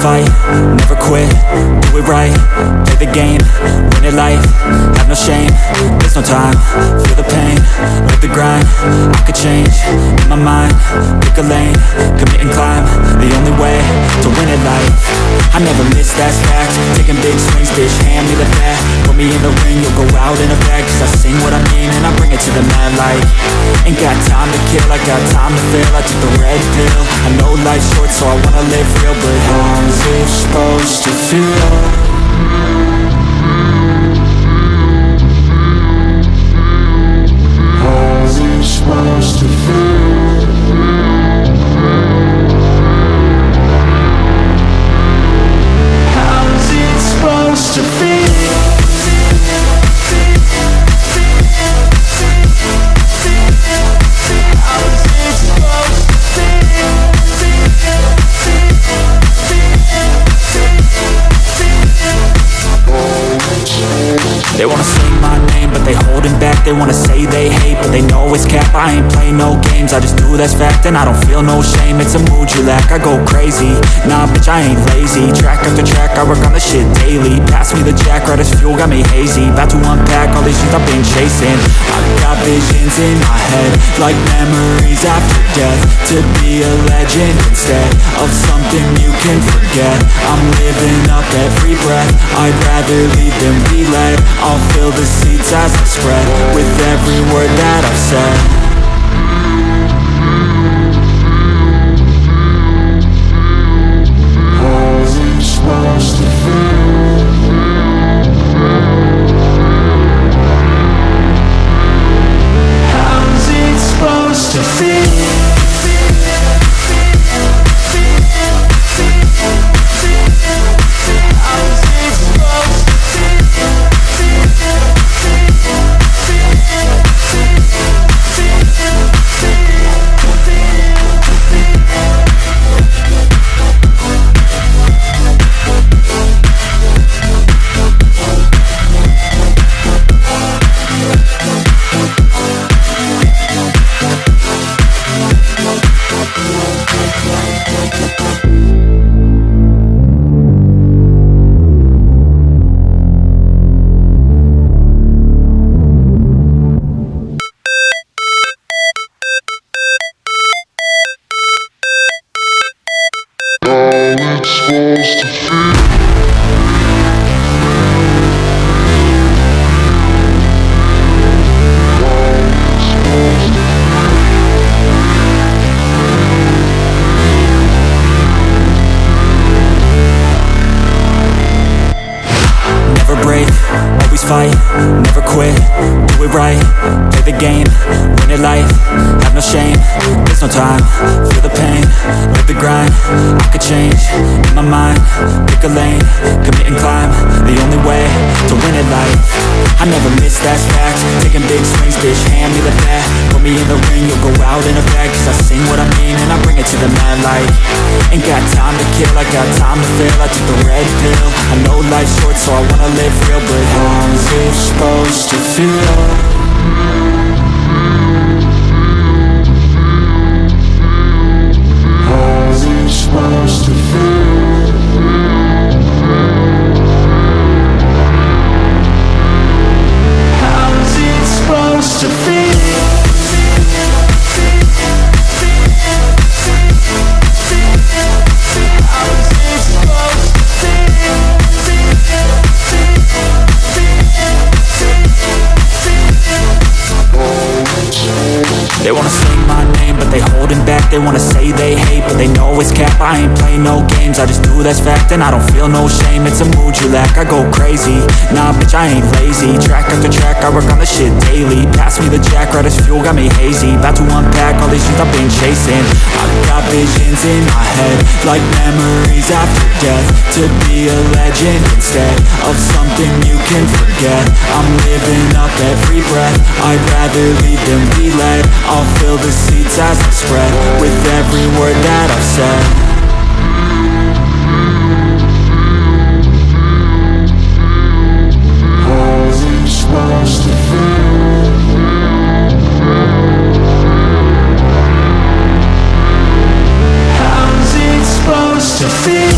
fight, never quit, do it right, play the game, win it life, have no shame, there's no time, feel the pain, live the grind, I could change, in my mind, pick a lane, commit and climb, the only way to win it life. I never miss, that's fact, taking big swings, bitch, hand me the bat, put me in the ring, you'll go out in a bag, cause I sing what I mean and I bring it to the mad light. Ain't got time to kill, I got time to feel, I took the red pill, I know life's short so I wanna live real, but how's it supposed to feel? How's it supposed to feel? How's it supposed to feel? They wanna say my name, but they holding back. They wanna say they hate, but they know it's cap. I ain't play no games, I just do that's fact. And I don't feel no shame, it's a mood you lack. I go crazy, nah bitch I ain't lazy. Track after track, I work on the shit daily. Pass me the jack, right as fuel, got me hazy. About to unpack all these shit I've been chasing. I've got visions in my head, like memories after death. To be a legend instead of something you can forget. I'm living up every breath, I'd rather lead than be led. I'll fill the seats as I spread with every word that I've said. How's it supposed to feel? How's it supposed to feel? Fight, never quit, do it right, play the game, win it life, have no shame, there's no time, feel the pain, live the grind, I could change, in my mind, pick a lane, commit and climb, the only way to win it life. I never miss, that's fact, taking big swings, bitch, hand me the bat, put me in the ring, you'll go out in a bag, cause I sing what I mean and I bring it to the mad light. Ain't got time to kill, I got time to feel, I took the red pill, I know life's short so I wanna live real, but how's it supposed to feel? How's it supposed to feel? How's it supposed to feel? They wanna say my name, but they holding back. They wanna say they hate, but they know it's cap. I ain't play no games, I just do that's fact. And I don't feel no shame, it's a mood you lack. I go crazy, nah bitch I ain't lazy. Track after track, I work on the shit daily. Pass me the jack, right as fuel, got me hazy. About to unpack all these shit I've been chasing. I've got visions in my head, like memories after death. To be a legend instead of something you can forget. I'm living up every breath, I'd rather lead than be led. I'll fill the seats as I spread with every word that I've said. How's it supposed to feel? How's it supposed to feel?